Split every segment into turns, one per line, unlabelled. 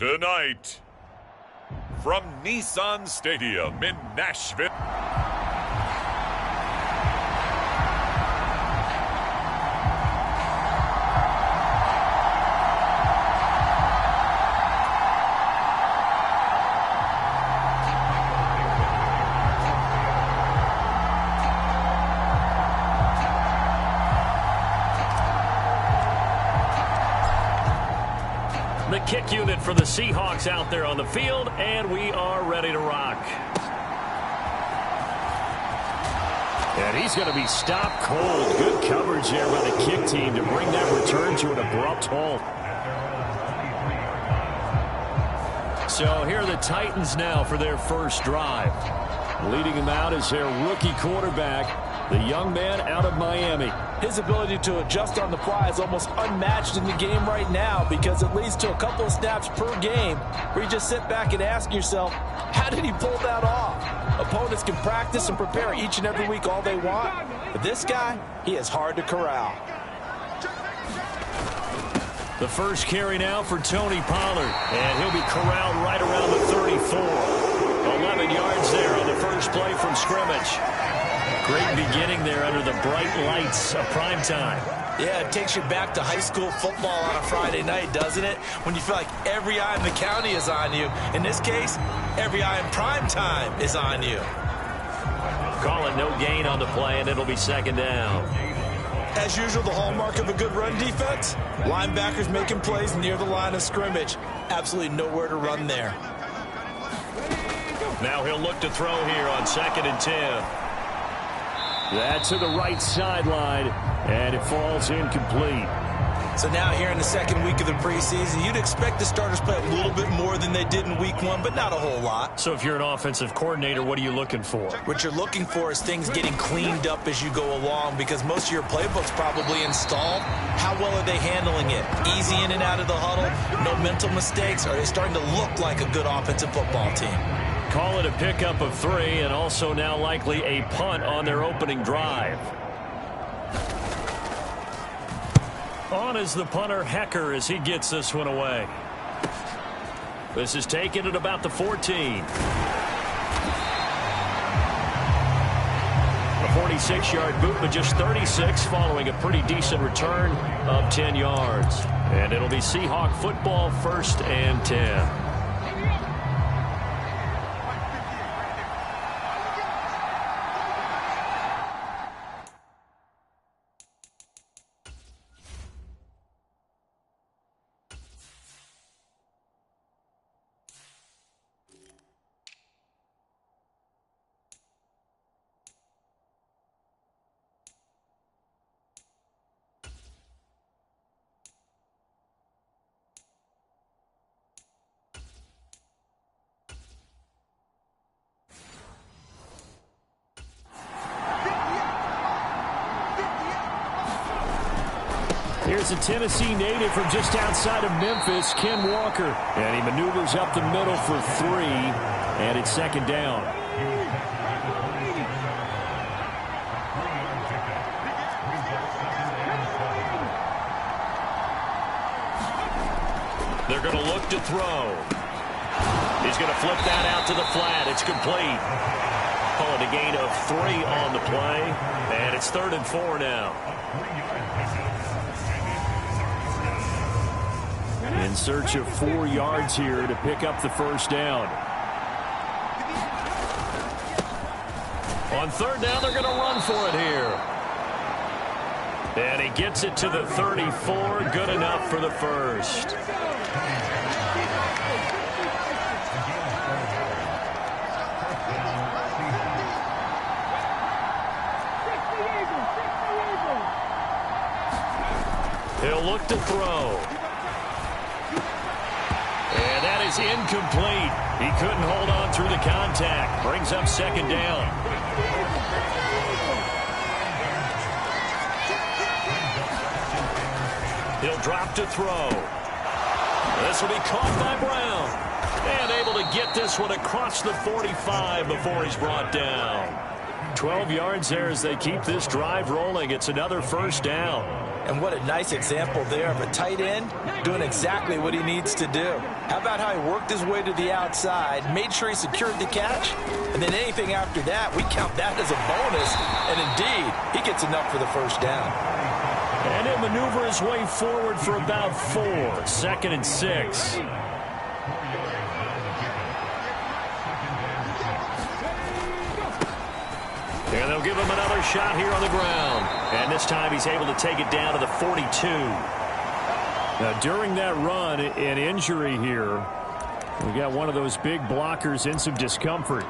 Tonight, from Nissan Stadium in Nashville.
The kick unit for the Seahawks out there on the field, and we are ready to rock. And he's going to be stopped cold. Good coverage there by the kick team to bring that return to an abrupt halt. So here are the Titans now for their first drive. Leading them out is their rookie quarterback, the young man out of Miami.
His ability to adjust on the fly is almost unmatched in the game right now because it leads to a couple of snaps per game where you just sit back and ask yourself, how did he pull that off? Opponents can practice and prepare each and every week all they want, but this guy, he is hard to corral.
The first carry now for Tony Pollard, and he'll be corralled right around the 34. 11 yards there on the first play from scrimmage. Great beginning there under the bright lights of prime time.
Yeah, it takes you back to high school football on a Friday night, doesn't it? When you feel like every eye in the county is on you. In this case, every eye in prime time is on you.
Call it no gain on the play, and it'll be second down.
As usual, the hallmark of a good run defense, linebackers making plays near the line of scrimmage. Absolutely nowhere to run there.
Now he'll look to throw here on 2nd and 10. That's to the right sideline, and it falls incomplete.
So now here in the second week of the preseason, you'd expect the starters play a little bit more than they did in week 1, but not a whole lot.
So if you're an offensive coordinator, what are you looking for?
What you're looking for is things getting cleaned up as you go along because most of your playbook's probably installed. How well are they handling it? Easy in and out of the huddle? No mental mistakes? Are they starting to look like a good offensive football team?
Call it a pickup of 3 and also now likely a punt on their opening drive. On is the punter Hecker as he gets this one away. This is taken at about the 14. A 46-yard boot, but just 36 following a pretty decent return of 10 yards. And it'll be Seahawk football, 1st and 10. Here's a Tennessee native from just outside of Memphis, Ken Walker. And he maneuvers up the middle for 3, and it's 2nd down. They're going to look to throw. He's going to flip that out to the flat. It's complete. Call it a gain of 3 on the play, and it's 3rd and 4 now. In search of 4 yards here to pick up the first down. On 3rd down, they're going to run for it here. And he gets it to the 34. Good enough for the first. He'll look to throw. And that is incomplete. He couldn't hold on through the contact. Brings up 2nd down. He'll drop to throw. This will be caught by Brown. And able to get this one across the 45 before he's brought down. 12 yards there as they keep this drive rolling. It's another first down.
And what a nice example there of a tight end doing exactly what he needs to do. How about how he worked his way to the outside, made sure he secured the catch, and then anything after that, we count that as a bonus. And indeed, he gets enough for the first down.
And he'll maneuver his way forward for about 4. 2nd and 6. And they'll give him another shot here on the ground. And this time he's able to take it down to the 42. Now, during that run, an injury here. We got one of those big blockers in some discomfort.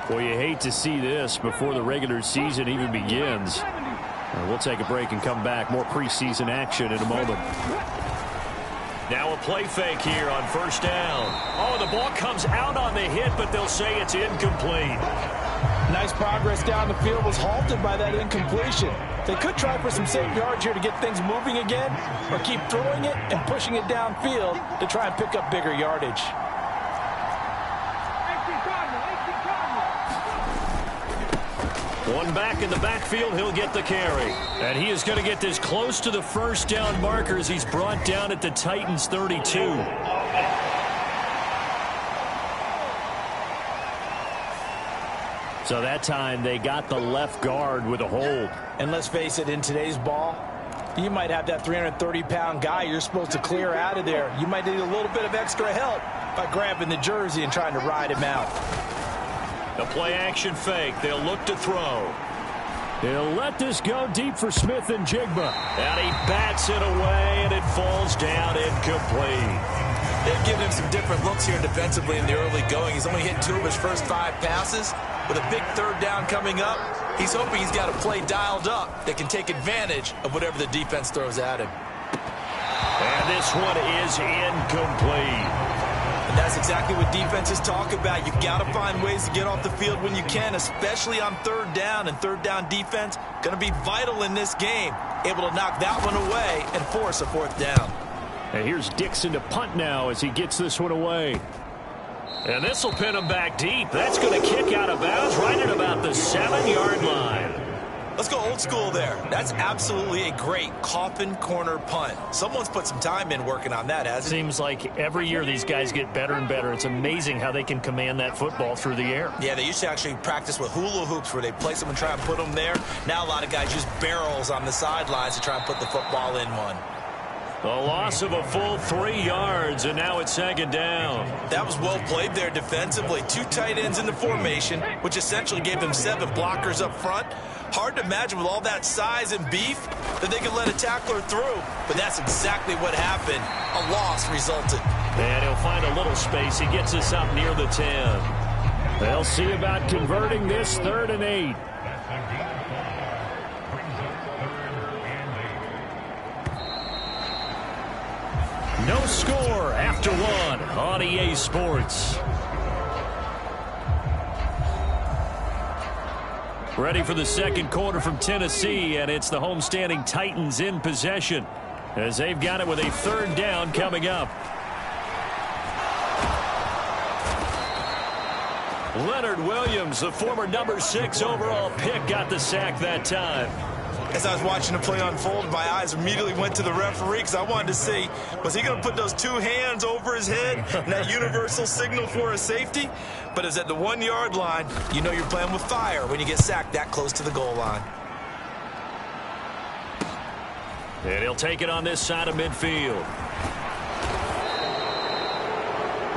Boy, you hate to see this before the regular season even begins. We'll take a break and come back. More preseason action in a moment. Now a play fake here on first down. Oh, the ball comes out on the hit, but they'll say it's incomplete.
Nice progress down the field was halted by that incompletion. They could try for some safe yards here to get things moving again, or keep throwing it and pushing it downfield to try and pick up bigger yardage.
One back in the backfield, he'll get the carry. And he is going to get this close to the first down marker as he's brought down at the Titans 32. So that time they got the left guard with a hold.
And let's face it, in today's ball, you might have that 330-pound guy you're supposed to clear out of there. You might need a little bit of extra help by grabbing the jersey and trying to ride him out.
The play action fake. They'll look to throw. He'll let this go deep for Smith and Jigba. And he bats it away, and it falls down incomplete.
They've given him some different looks here defensively in the early going. He's only hit 2 of his first 5 passes. With a big third down coming up, he's hoping he's got a play dialed up that can take advantage of whatever the defense throws at him.
And this one is incomplete.
And that's exactly what defenses talk about. You've got to find ways to get off the field when you can, especially on third down. And third down defense going to be vital in this game. Able to knock that one away and force a 4th down.
And here's Dixon to punt now as he gets this one away. And this will pin him back deep. That's going to kick out of bounds right at about the 7-yard line.
Let's go old school there. That's absolutely a great coffin corner punt. Someone's put some time in working on that, hasn't it?
Seems like every year these guys get better and better. It's amazing how they can command that football through the air.
Yeah, they used to actually practice with hula hoops where they place them and try and put them there. Now a lot of guys use barrels on the sidelines to try and put the football in one.
A loss of a full 3 yards, and now it's 2nd down.
That was well played there defensively. 2 tight ends in the formation, which essentially gave them 7 blockers up front. Hard to imagine with all that size and beef that they could let a tackler through. But that's exactly what happened. A loss resulted.
And he'll find a little space. He gets us up near the 10. They'll see about converting this 3rd and 8. No score after 1 on EA Sports. Ready for the second quarter from Tennessee, and it's the homestanding Titans in possession as they've got it with a 3rd down coming up. Leonard Williams, the former number 6 overall pick, got the sack that time.
As I was watching the play unfold, my eyes immediately went to the referee because I wanted to see, was he going to put those 2 hands over his head and that universal signal for a safety? But it's at the 1-yard line. You know you're playing with fire when you get sacked that close to the goal line.
And he'll take it on this side of midfield.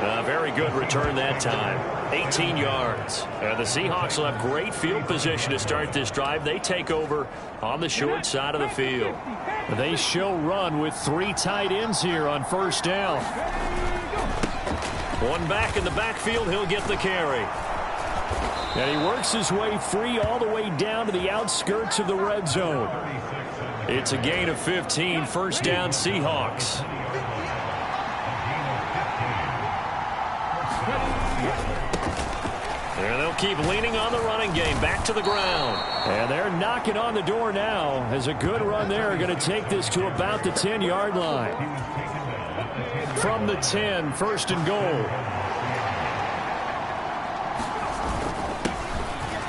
A very good return that time. 18 yards. The Seahawks will have great field position to start this drive. They take over on the short side of the field. They show run with 3 tight ends here on first down. One back in the backfield. He'll get the carry. And he works his way free all the way down to the outskirts of the red zone. It's a gain of 15. First down, Seahawks. And they'll keep leaning on the running game. Back to the ground. And they're knocking on the door now. As a good run there, going to take this to about the 10-yard line. From the 10, 1st and goal.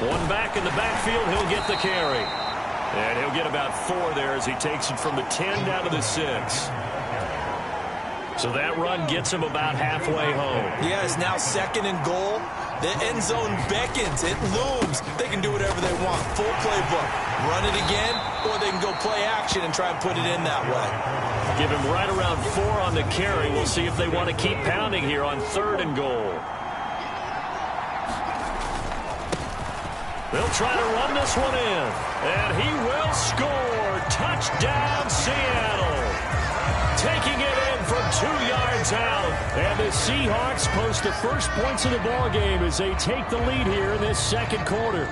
One back in the backfield, he'll get the carry. And he'll get about 4 there as he takes it from the 10 down to the 6. So that run gets him about halfway home.
Yeah, it's now 2nd and goal. The end zone beckons. It looms. They can do whatever they want. Full playbook. Run it again, or they can go play action and try and put it in that way.
Give him right around 4 on the carry. We'll see if they want to keep pounding here on 3rd and goal. They'll try to run this one in. And he will score. Touchdown, Seattle. Taking it in from 2 yards out. And the Seahawks post the first points of the ball game as they take the lead here in this 2nd quarter.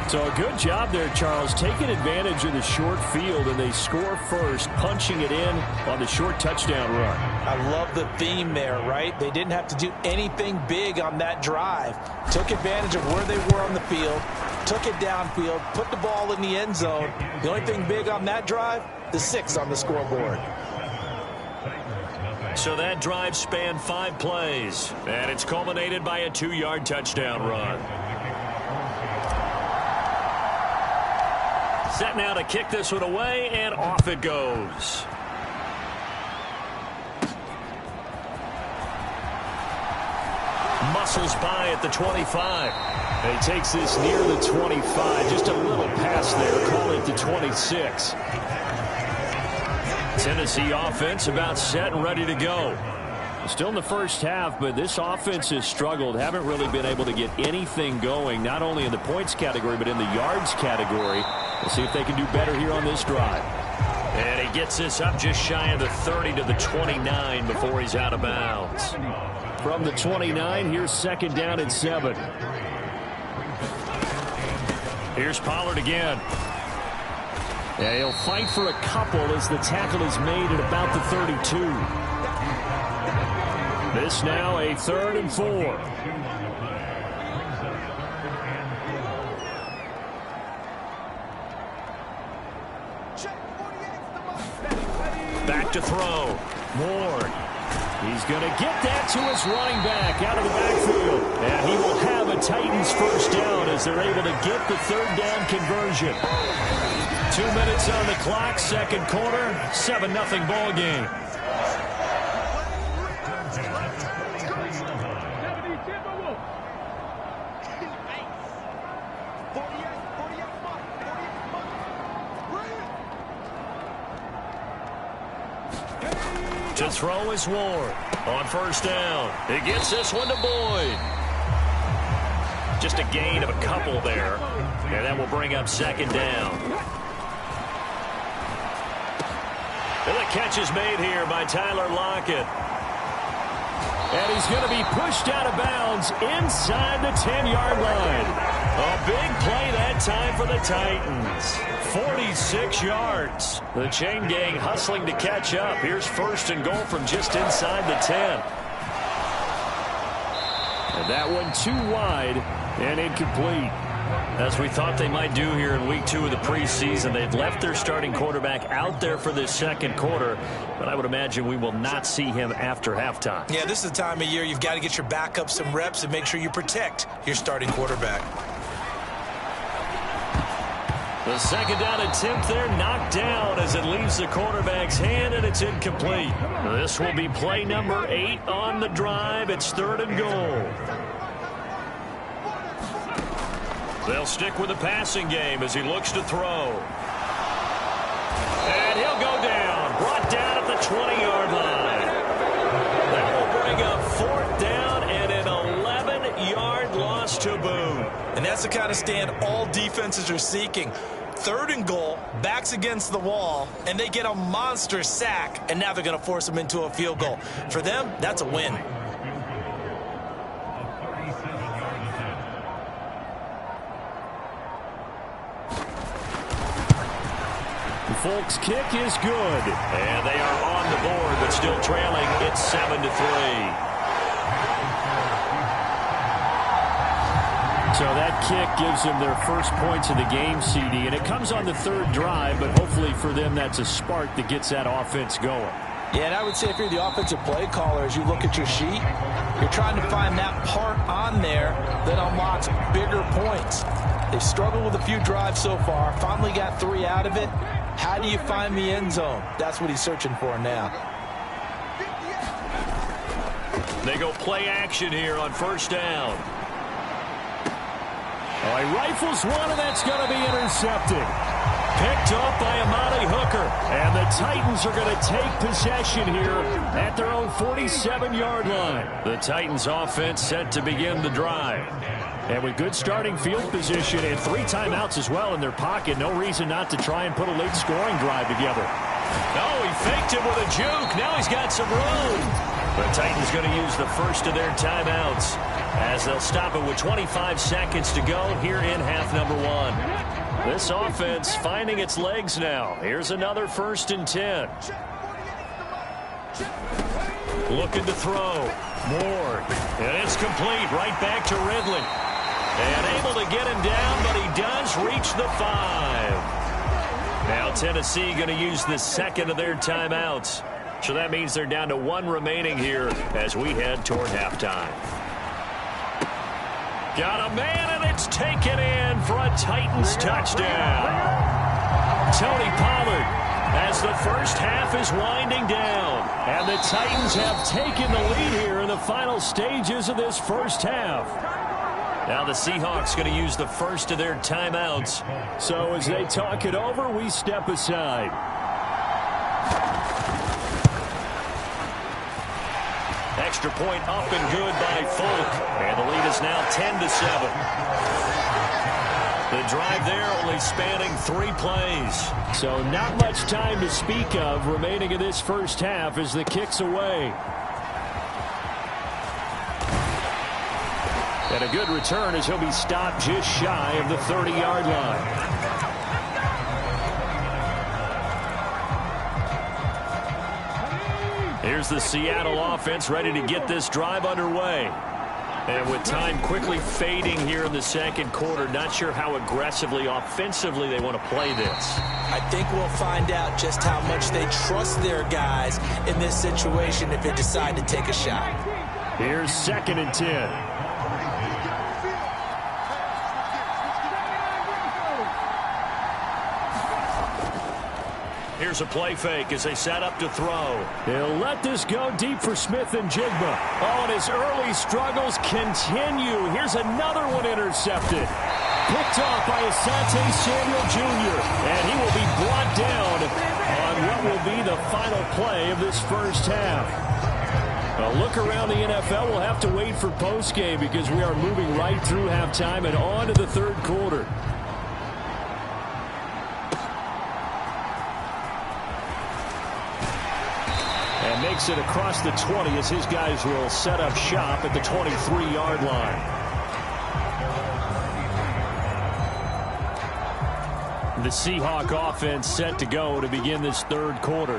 So a good job there, Charles, taking advantage of the short field, and they score first, punching it in on the short touchdown run.
I love the theme there, right? They didn't have to do anything big on that drive. Took advantage of where they were on the field, took it downfield, put the ball in the end zone. The only thing big on that drive, the 6 on the scoreboard.
So that drive spanned 5 plays, and it's culminated by a 2-yard touchdown run. Set now to kick this one away, and off it goes. Muscles by at the 25. And he takes this near the 25. Just a little pass there. Call it the 26. Tennessee offense about set and ready to go. Still in the first half, but this offense has struggled. Haven't really been able to get anything going, not only in the points category, but in the yards category. We'll see if they can do better here on this drive. And he gets this up just shy of the 30 to the 29 before he's out of bounds. From the 29, here's 2nd down and 7. Here's Pollard again. Yeah, he'll fight for a couple as the tackle is made at about the 32. This now a 3rd and 4. Back to throw. Ward. He's going to get that to his running back out of the backfield. And he will have a Titans first down as they're able to get the 3rd down conversion. 2 minutes on the clock, 2nd quarter, 7-0 ball game. To throw is Ward on 1st down. He gets this one to Boyd. Just a gain of a couple there. And that will bring up 2nd down. And the catch is made here by Tyler Lockett. And he's going to be pushed out of bounds inside the 10-yard line. A big play that time for the Titans. 46 yards. The chain gang hustling to catch up. Here's 1st and goal from just inside the 10. And that one too wide and incomplete. As we thought they might do here in week 2 of the preseason, they've left their starting quarterback out there for this 2nd quarter, but I would imagine we will not see him after halftime.
Yeah, this is the time of year you've got to get your backup some reps and make sure you protect your starting quarterback.
The 2nd down attempt there knocked down as it leaves the quarterback's hand, and it's incomplete. This will be play number 8 on the drive. It's 3rd and goal. They'll stick with the passing game as he looks to throw. And he'll go down. Brought down at the 20-yard line. That will bring up 4th down and an 11-yard loss to boot.
And that's the kind of stand all defenses are seeking. 3rd and goal, backs against the wall, and they get a monster sack, and now they're going to force them into a field goal. For them, that's a win.
Folk's kick is good. And they are on the board, but still trailing. It's 7-3. So that kick gives them their first points of the game, CD. And it comes on the 3rd drive, but hopefully for them that's a spark that gets that offense going.
Yeah, and I would say if you're the offensive play caller, as you look at your sheet, you're trying to find that part on there that unlocks bigger points. They've struggled with a few drives so far, finally got 3 out of it. How do you find the end zone? That's what he's searching for now.
They go play action here on first down.
Oh, he rifles one, and that's going to be intercepted. Picked up by Amani Hooker. And the Titans are going to take possession here at their own 47-yard line.
The Titans offense set to begin the drive.
And with good starting field position and 3 timeouts as well in their pocket, no reason not to try and put a late scoring drive together.
Oh, he faked it with a juke. Now he's got some room. The Titans going to use the first of their timeouts as they'll stop it with 25 seconds to go here in half number 1. This offense finding its legs now. Here's another 1st and 10. Looking to throw. Moore. And it's complete right back to Ridley. And able to get him down, but he does reach the 5. Now Tennessee going to use the second of their timeouts. So that means they're down to 1 remaining here as we head toward halftime. Got a man, and it's taken in for a Titans touchdown. Tony Pollard as the first half is winding down. And the Titans have taken the lead here in the final stages of this first half. Now the Seahawks going to use the first of their timeouts.
So as they talk it over, we step aside.
Extra point up and good by Folk. And the lead is now 10-7. The drive there only spanning 3 plays.
So not much time to speak of remaining in this first half as the kick's away. And a good return as he'll be stopped just shy of the 30-yard line.
Here's the Seattle offense ready to get this drive underway. And with time quickly fading here in the second quarter, not sure how aggressively, offensively they want to play this.
I think we'll find out just how much they trust their guys in this situation if they decide to take a shot.
Here's 2nd and 10.
Here's a play fake as they set up to throw.
They'll let this go deep for Smith and Jigba. Oh, and his early struggles continue. Here's another one intercepted. Picked off by Asante Samuel Jr. And he will be brought down on what will be the final play of this first half. A look around the NFL. We'll have to wait for postgame because we are moving right through halftime and on to the third quarter. And makes it across the 20 as his guys will set up shop at the 23-yard line. The Seahawk offense set to go to begin this third quarter.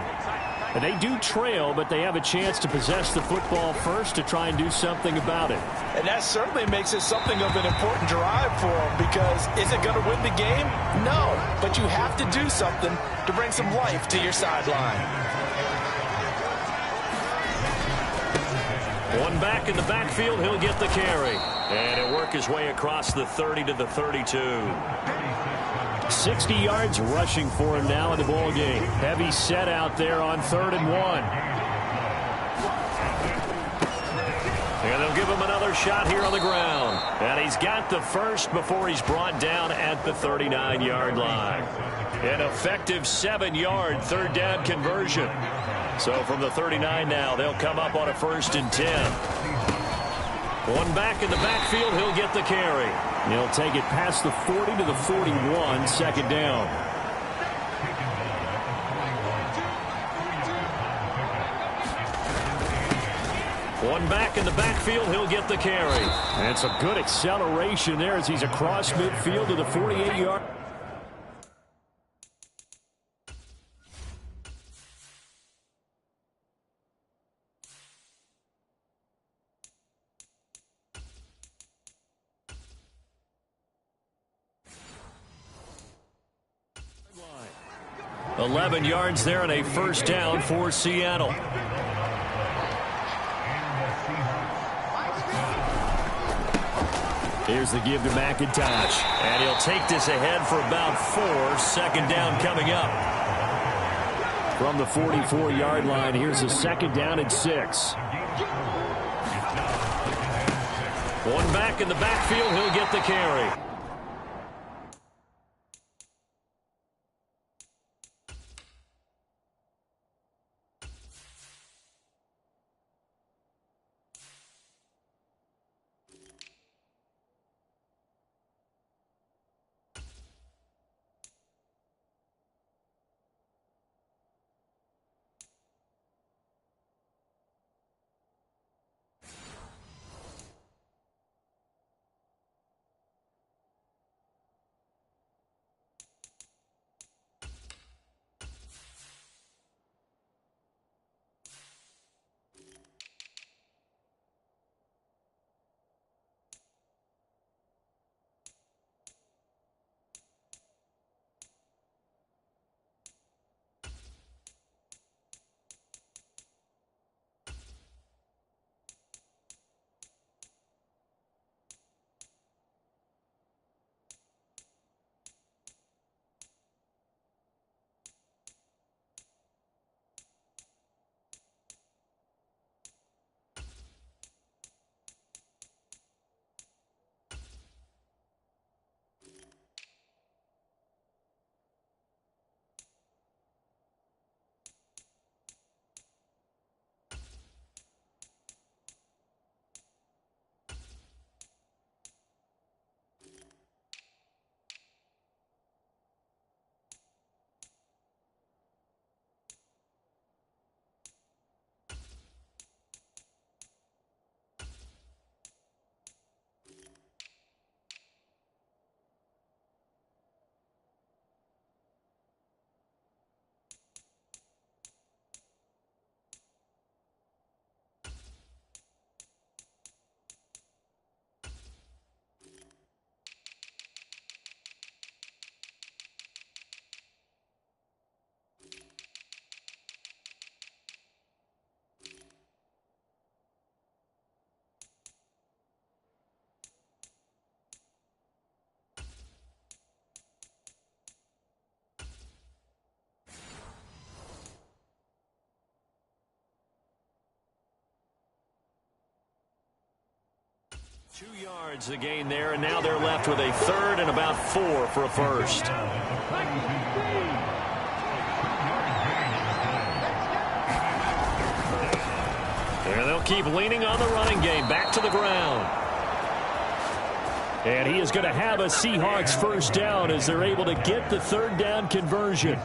And they do trail, but they have a chance to possess the football first to try and do something about it.
And that certainly makes it something of an important drive for them, because is it going to win the game? No, but you have to do something to bring some life to your sideline.
One back in the backfield, he'll get the carry. And he'll work his way across the 30 to the 32.
60 yards rushing for him now in the ball game. Heavy set out there on 3rd and 1.
And they'll give him another shot here on the ground. And he's got the first before he's brought down at the 39-yard line. An effective 7-yard third down conversion. So from the 39 now, they'll come up on a 1st and 10. One back in the backfield, he'll get the carry.
He'll take it past the 40 to the 41, 2nd down.
One back in the backfield, he'll get the carry.
And some good acceleration there as he's across midfield to the 48-yard.
11 yards there and a first down for Seattle.
Here's the give to McIntosh.
And he'll take this ahead for about 4. Second down coming up.
From the 44-yard line, here's a second down and 6.
One back in the backfield, he'll get the carry. Two yards the gain there, and now they're left with a third and about 4 for a first. And they'll keep leaning on the running game. Back to the ground.
And he is going to have a Seahawks first down as they're able to get the third down conversion.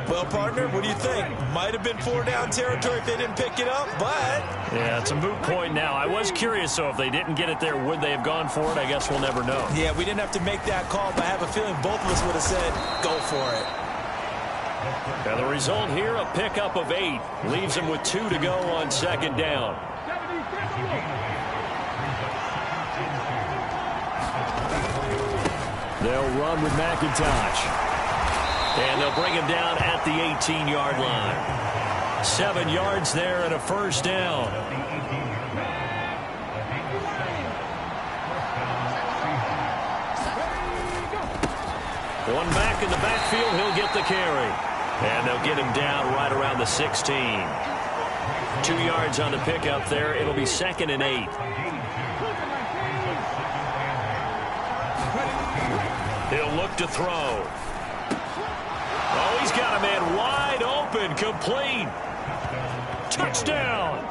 Well, partner, what do you think? Might have been 4-down territory if they didn't pick it up, but...
Yeah, it's a moot point now. I was curious, so if they didn't get it there, would they have gone for it? I guess we'll never know.
Yeah, we didn't have to make that call, but I have a feeling both of us would have said, go for it.
And the result here, a pickup of 8. Leaves them with 2 to go on second down.
They'll run with McIntosh.
And they'll bring him down at the 18-yard line. 7 yards there and a first down. One back in the backfield, he'll get the carry. And they'll get him down right around the 16. 2 yards on the pickup there. It'll be 2nd and 8. He'll look to throw. Oh, he's got a man wide open, complete. Touchdown.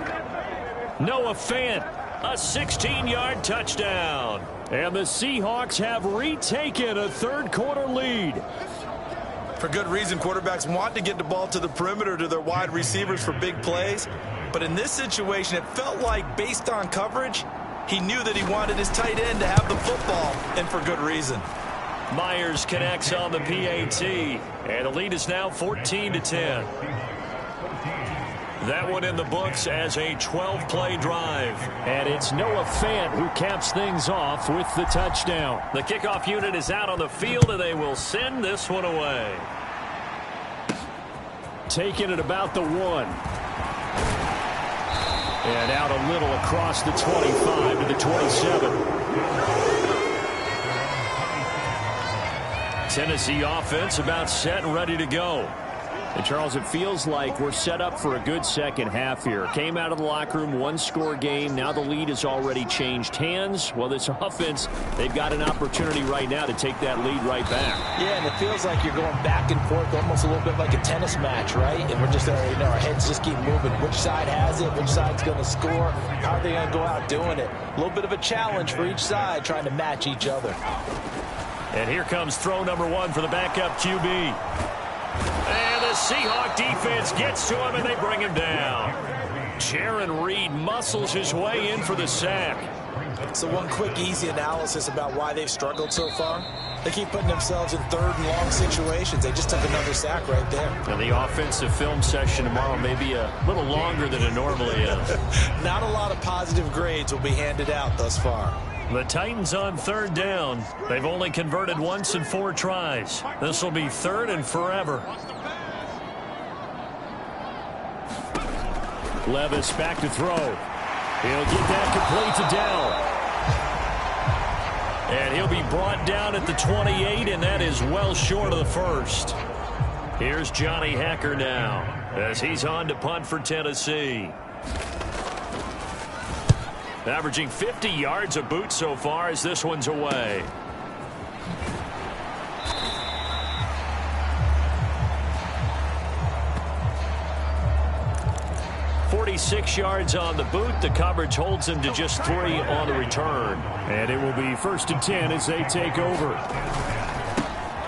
Noah Fant, a 16-yard touchdown.
And the Seahawks have retaken a third-quarter lead.
For good reason, quarterbacks want to get the ball to the perimeter to their wide receivers for big plays. But in this situation, it felt like, based on coverage, he knew that he wanted his tight end to have the football, and for good reason.
Myers connects on the PAT, and the lead is now 14-10. That one in the books as a 12-play drive.
And it's Noah Fant who caps things off with the touchdown.
The kickoff unit is out on the field, and they will send this one away.
taken at about the 1. And out a little across the 25 to the 27. Tennessee offense about set and ready to go. And, Charles, it feels like we're set up for a good second half here. Came out of the locker room, one-score game. Now the lead has already changed hands. Well, this offense, they've got an opportunity right now to take that lead right back.
Yeah, and it feels like you're going back and forth, almost a little bit like a tennis match, right? And we're just, our heads just keep moving. Which side has it? Which side's going to score? How are they going to go out doing it? A little bit of a challenge for each side, trying to match each other.
And here comes throw number 1 for the backup QB. And the Seahawk defense gets to him, and they bring him down. Jaron Reed muscles his way in for the sack.
So one quick, easy analysis about why they've struggled so far. They keep putting themselves in third and long situations. They just took another sack right there.
And the offensive film session tomorrow may be a little longer than it normally is.
Not a lot of positive grades will be handed out thus far.
The Titans on third down. They've only converted once in 4 tries. This will be third and forever.
Levis back to throw. He'll get that complete to Dell.
And he'll be brought down at the 28, and that is well short of the first. Here's Johnny Hekker now as he's on to punt for Tennessee. Averaging 50 yards a boot so far as this one's away. .46 yards on the boot. The coverage holds him to just 3 on the return.
And it will be 1st and 10 as they take over.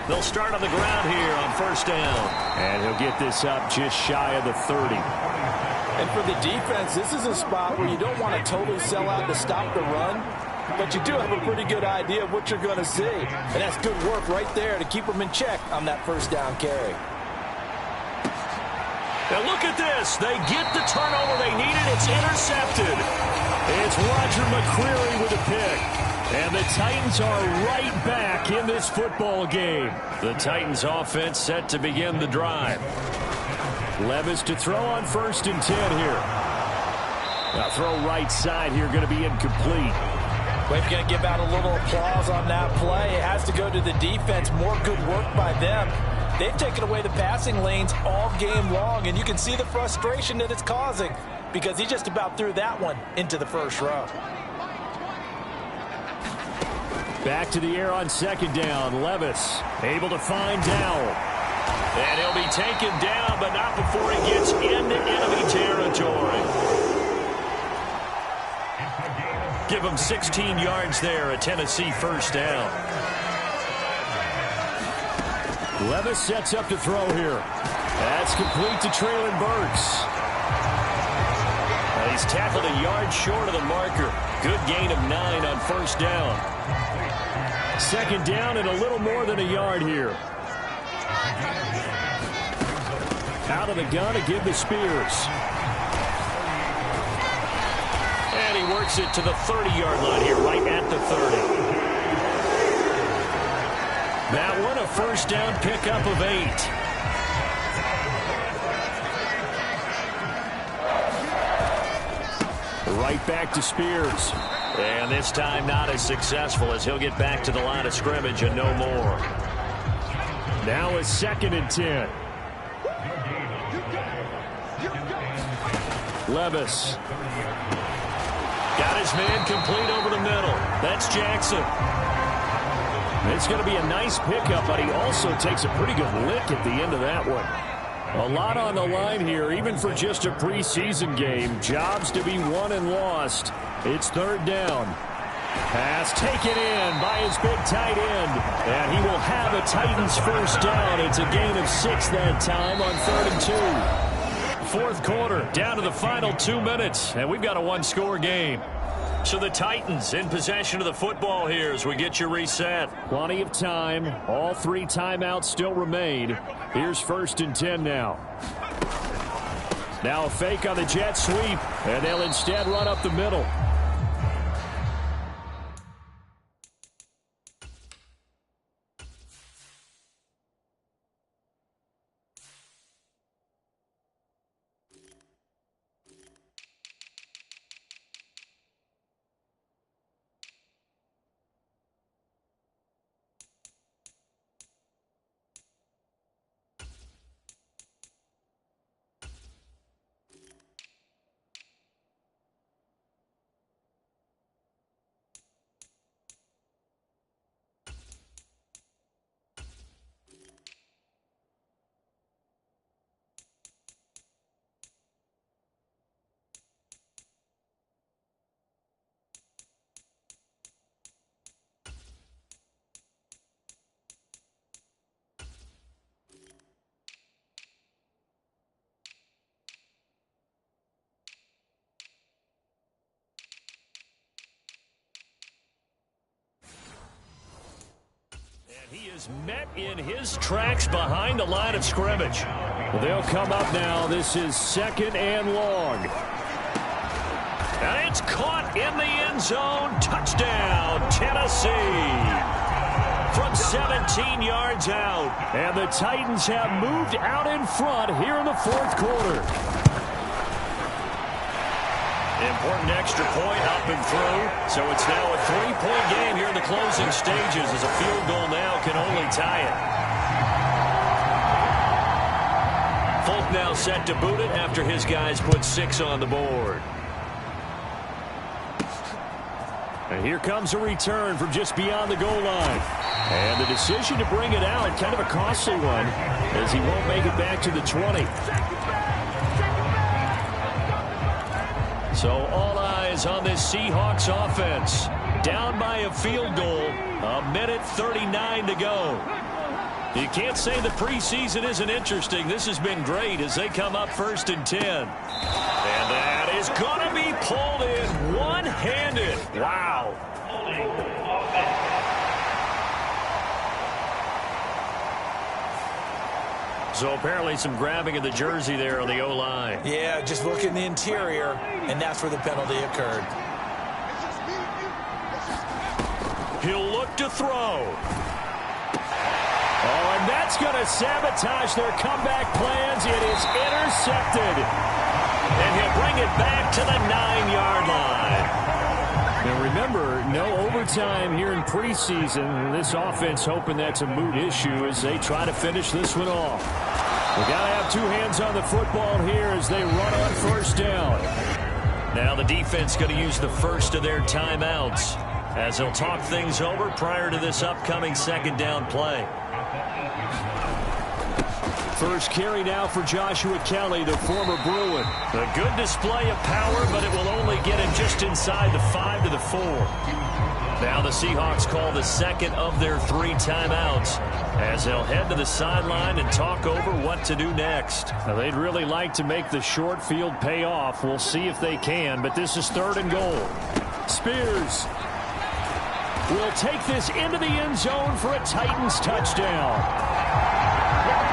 They'll start on the ground here on first down.
And he'll get this up just shy of the 30.
And for the defense, this is a spot where you don't want to totally sell out to stop the run, but you do have a pretty good idea of what you're going to see. And that's good work right there to keep them in check on that first down carry.
Now look at this. They get the turnover they needed. It's intercepted.
It's Roger McCreary with a pick. And the Titans are right back in this football game.
The Titans offense set to begin the drive.
Levis to throw on 1st and 10 here. Now throw right side here, going to be incomplete.
We're going to give out a little applause on that play. It has to go to the defense. More good work by them. They've taken away the passing lanes all game long, and you can see the frustration that it's causing because he just about threw that one into the first row.
Back to the air on 2nd down. Levis able to find Dowell.
And he'll be taken down, but not before he gets into enemy territory. Give him 16 yards there, a Tennessee first down.
Levis sets up to throw here. That's complete to Treylon Burks.
He's tackled a yard short of the marker. Good gain of 9 on first down.
2nd down and a little more than a yard here. Out of the gun to give to Spears.
And he works it to the 30-yard line here, right at the 30. That one, a first down pickup of 8.
Right back to Spears.
And this time not as successful as he'll get back to the line of scrimmage and no more.
Now a 2nd and 10. Levis.
Got his man complete over the middle. That's Jackson.
It's going to be a nice pickup, but he also takes a pretty good lick at the end of that one. A lot on the line here, even for just a preseason game. Jobs to be won and lost. It's 3rd down. Pass taken in by his big tight end. And he will have a Titans first down. It's a gain of 6 that time on 3rd and 2.
4th quarter, down to the final 2 minutes. And we've got a one-score game. So the Titans in possession of the football here as we get you reset.
Plenty of time. All 3 timeouts still remain. Here's 1st and 10 now. Now a fake on the jet sweep, and they'll instead run up the middle.
He is met in his tracks behind the line of scrimmage.
Well, they'll come up now. This is 2nd and long.
And it's caught in the end zone. Touchdown, Tennessee. From 17 yards out.
And the Titans have moved out in front here in the 4th quarter.
Important extra point up and through. So it's now a 3-point game here in the closing stages as a field goal now can only tie it. Folk now set to boot it after his guys put 6 on the board.
And here comes a return from just beyond the goal line. And the decision to bring it out, kind of a costly one, as he won't make it back to the 20. So all eyes on this Seahawks offense. Down by a field goal, 1:39 to go. You can't say the preseason isn't interesting. This has been great as they come up 1st and 10. And that is going to be pulled in one-handed. Wow. So apparently some grabbing of the jersey there on the O-line.
Yeah, just look in the interior, and that's where the penalty occurred.
He'll look to throw.
Oh, and that's going to sabotage their comeback plans. It is intercepted.
And he'll bring it back to the 9-yard line.
Now remember, no overtime here in preseason. This offense hoping that's a moot issue as they try to finish this one off. We got to have 2 hands on the football here as they run on 1st down.
Now the defense going to use the first of their timeouts as they'll talk things over prior to this upcoming 2nd down play.
First carry now for Joshua Kelly, the former Bruin.
A good display of power, but it will only get him just inside the 5 to the 4. Now the Seahawks call the 2nd of their 3 timeouts as they'll head to the sideline and talk over what to do next.
Now they'd really like to make the short field pay off. We'll see if they can, but this is 3rd and goal. Spears will take this into the end zone for a Titans touchdown.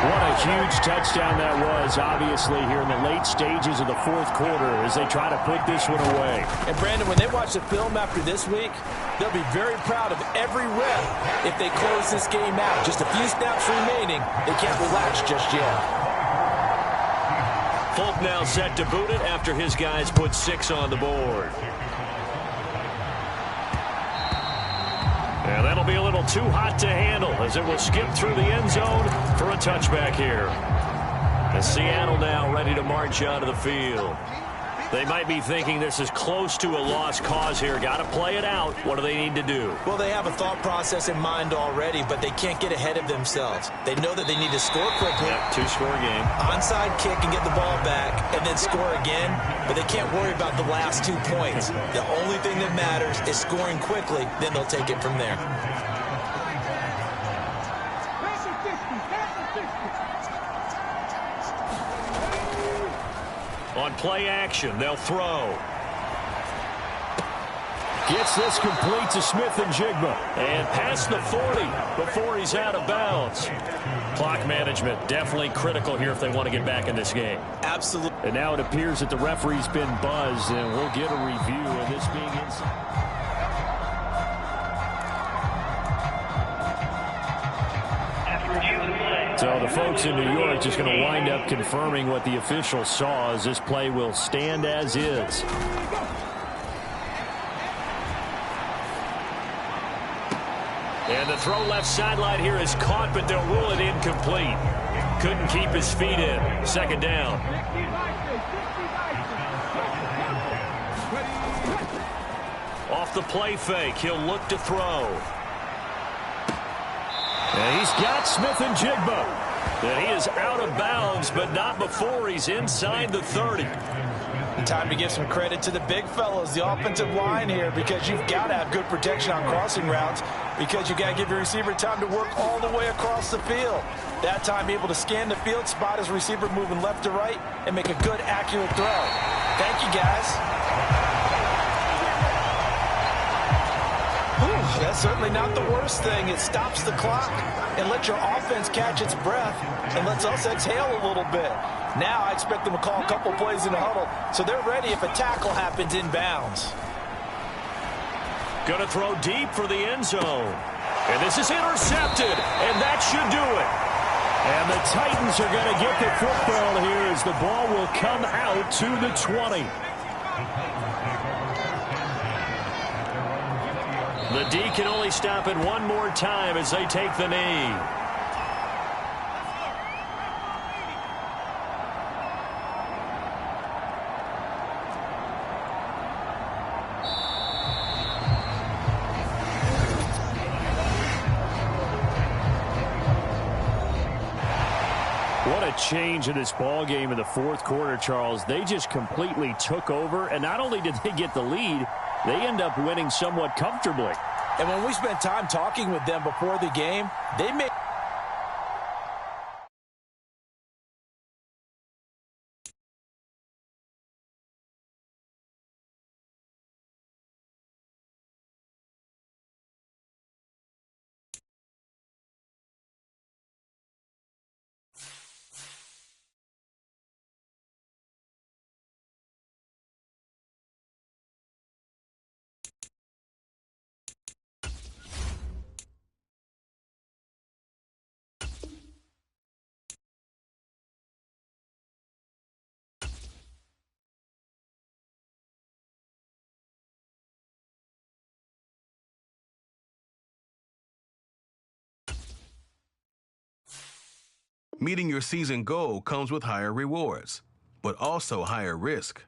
What a huge touchdown that was, obviously, here in the late stages of the 4th quarter as they try to put this one away.
And, Brandon, when they watch the film after this week, they'll be very proud of every rep if they close this game out. Just a few snaps remaining. They can't relax just yet.
Folk now set to boot it after his guys put 6 on the board. And that'll be a little too hot to handle as it will skip through the end zone for a touchback here. And Seattle now ready to march out of the field. They might be thinking this is close to a lost cause here. Got to play it out. What do they need to do?
Well, they have a thought process in mind already, but they can't get ahead of themselves. They know that they need to score quickly.
Yep, 2-score game.
Onside kick and get the ball back and then score again, but they can't worry about the last 2 points. The only thing that matters is scoring quickly, then they'll take it from there.
On play action, they'll throw.
Gets this complete to Smith-Njigba.
And past the 40 before he's out of bounds. Clock management definitely critical here if they want to get back in this game.
Absolutely.
And now it appears that the referee's been buzzed, and we'll get a review of this being inside. So the folks in New York just going to wind up confirming what the official saw as this play will stand as is.
And the throw left sideline here is caught, but they'll rule it incomplete. Couldn't keep his feet in. 2nd down. Off the play fake, he'll look to throw.
And he's got Smith-Njigba.
And he is out of bounds, but not before he's inside the 30.
Time to give some credit to the big fellows, the offensive line here, because you've got to have good protection on crossing routes because you got to give your receiver time to work all the way across the field. That time able to scan the field, spot his receiver moving left to right, and make a good, accurate throw. Thank you, guys. Whew. That's certainly not the worst thing. It stops the clock and lets your offense catch its breath and lets us exhale a little bit. Now I expect them to call a couple plays in the huddle so they're ready if a tackle happens inbounds.
Going to throw deep for the end zone. And this is intercepted, and that should do it.
And the Titans are going to get the football here as the ball will come out to the 20.
The D can only stop it one more time as they take the knee.
What a change in this ball game in the fourth quarter, Charles. They just completely took over, and not only did they get the lead, they end up winning somewhat comfortably.
And when we spent time talking with them before the game, they made
Meeting your season goal comes with higher rewards, but also higher risk.